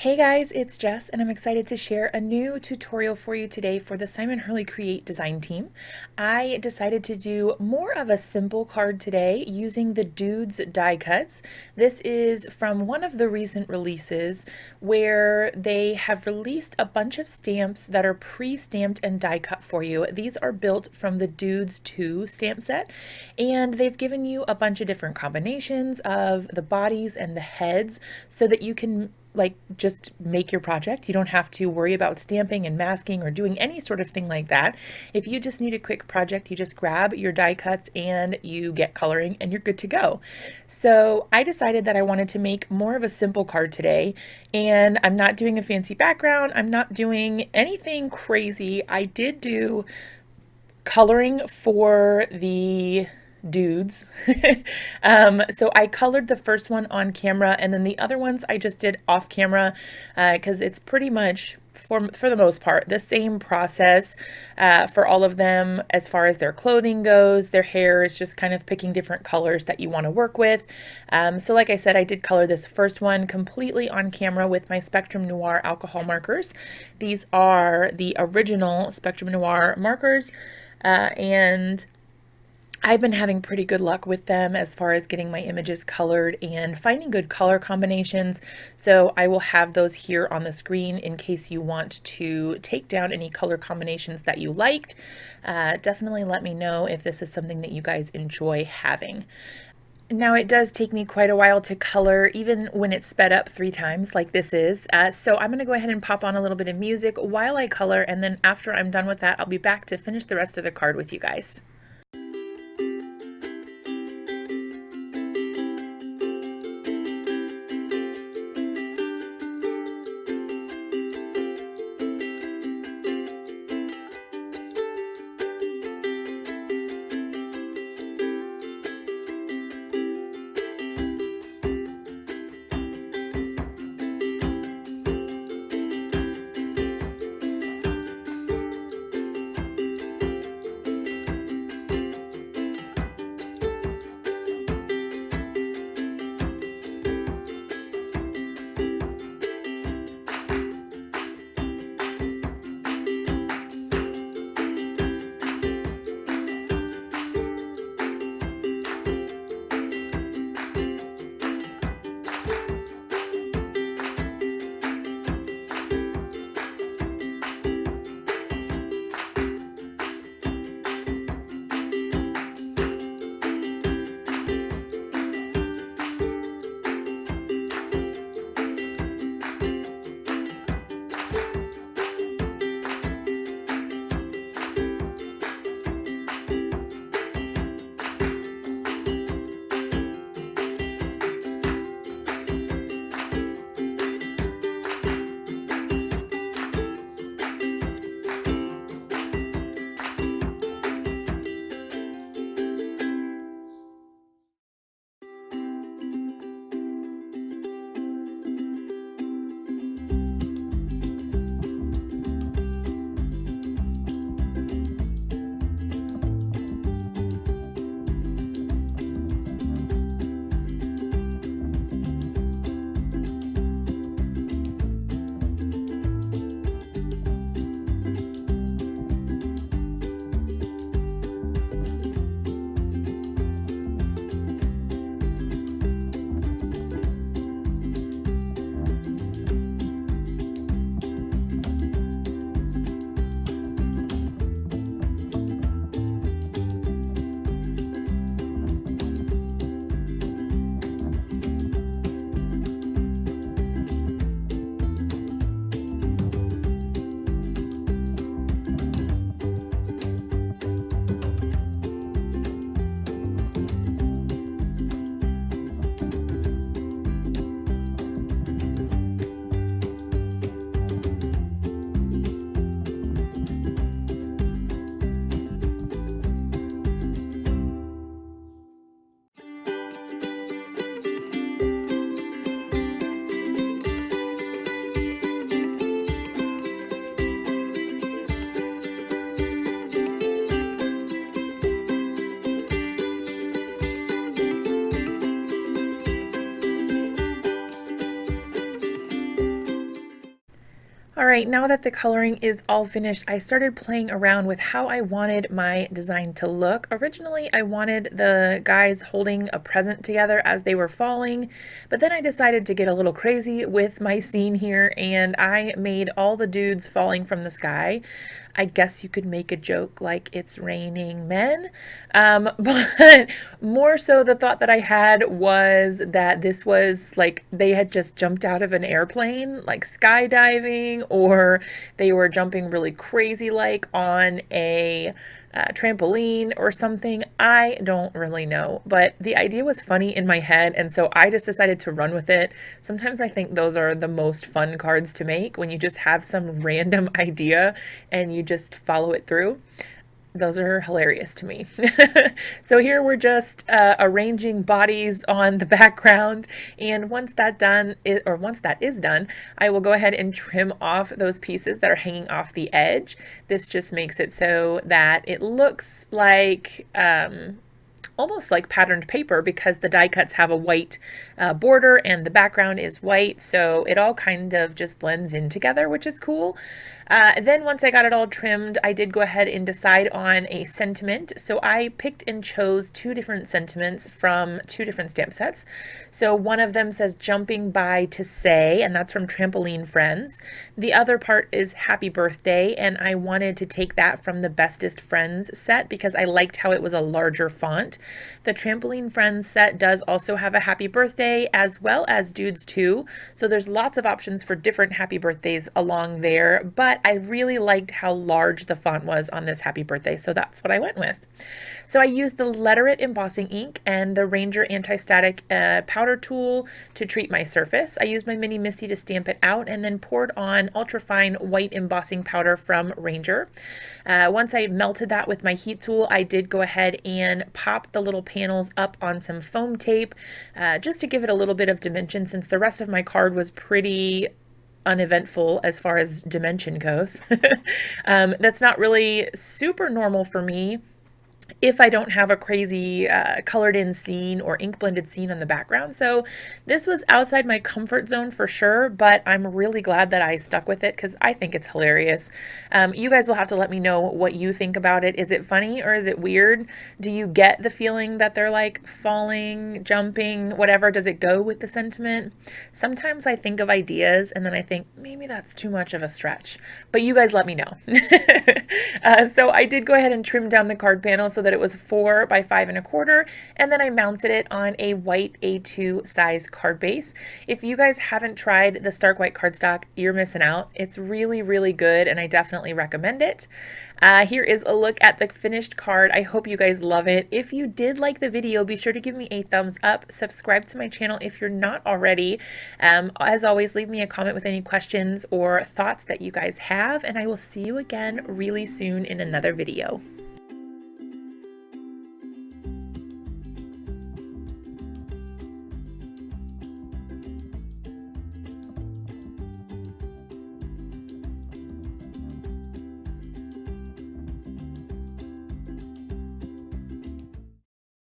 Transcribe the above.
Hey guys, it's Jess and I'm excited to share a new tutorial for you today for the Simon Hurley Create design team. I decided to do more of a simple card today using the Dudes die cuts. This is from one of the recent releases where they have released a bunch of stamps that are pre-stamped and die cut for you. These are built from the Dudes 2 stamp set, and they've given you a bunch of different combinations of the bodies and the heads so that you can just make your project. You don't have to worry about stamping and masking or doing any sort of thing like that. If you just need a quick project, you just grab your die cuts and you get coloring and you're good to go. So I decided that I wanted to make more of a simple card today, and I'm not doing a fancy background. I'm not doing anything crazy. I did do coloring for the dudes. So I colored the first one on camera, and then the other ones I just did off camera because it's pretty much, for the most part, the same process for all of them as far as their clothing goes. Their hair is just kind of picking different colors that you want to work with. So like I said, I did color this first one completely on camera with my Spectrum Noir alcohol markers. These are the original Spectrum Noir markers, and I've been having pretty good luck with them as far as getting my images colored and finding good color combinations. So I will have those here on the screen in case you want to take down any color combinations that you liked. Definitely let me know if this is something that you guys enjoy having. Now, it does take me quite a while to color, even when it's sped up 3 times like this is. So I'm going to go ahead and pop on a little bit of music while I color, and then after I'm done with that, I'll be back to finish the rest of the card with you guys. right, now that the coloring is all finished, I started playing around with how I wanted my design to look. Originally, I wanted the guys holding a present together as they were falling, but then I decided to get a little crazy with my scene here, and I made all the dudes falling from the sky. I guess you could make a joke like it's raining men, but more so the thought that I had was that this was like they had just jumped out of an airplane, like skydiving, or they were jumping really crazy like on a trampoline or something. I don't really know, but the idea was funny in my head, and so I just decided to run with it. Sometimes I think those are the most fun cards to make, when you just have some random idea and you just follow it through. Those are hilarious to me. So here we're just arranging bodies on the background, and once that is done, I will go ahead and trim off those pieces that are hanging off the edge. This just makes it so that it looks like almost like patterned paper, because the die cuts have a white border and the background is white, so it all kind of just blends in together, which is cool. Then once I got it all trimmed, I did go ahead and decide on a sentiment. So I picked and chose two different sentiments from two different stamp sets. So one of them says jumping by to say, and that's from Trampoline Friends. The other part is happy birthday, and I wanted to take that from the Bestest Friends set because I liked how it was a larger font. The Trampoline Friends set does also have a happy birthday, as well as dudes too. So there's lots of options for different happy birthdays along there, but I really liked how large the font was on this happy birthday, so that's what I went with. So I used the Letter It embossing ink and the Ranger anti-static powder tool to treat my surface. I used my mini MISTI to stamp it out, and then poured on ultrafine white embossing powder from Ranger. Once I melted that with my heat tool, I did go ahead and pop the little panels up on some foam tape just to give it a little bit of dimension, since the rest of my card was pretty uneventful as far as dimension goes. That's not really super normal for me if I don't have a crazy colored in scene or ink blended scene on the background. So this was outside my comfort zone for sure, but I'm really glad that I stuck with it because I think it's hilarious. You guys will have to let me know what you think about it. Is it funny or is it weird? Do you get the feeling that they're like falling, jumping, whatever? Does it go with the sentiment? Sometimes I think of ideas and then I think maybe that's too much of a stretch, but you guys let me know. So I did go ahead and trim down the card panel so that it was 4 by 5 1/4, and then I mounted it on a white A2 size card base. If you guys haven't tried the Stark White cardstock, you're missing out. It's really, really good, and I definitely recommend it. Here is a look at the finished card. I hope you guys love it. If you did like the video, be sure to give me a thumbs up. Subscribe to my channel if you're not already. As always, leave me a comment with any questions or thoughts that you guys have, and I will see you again really soon in another video.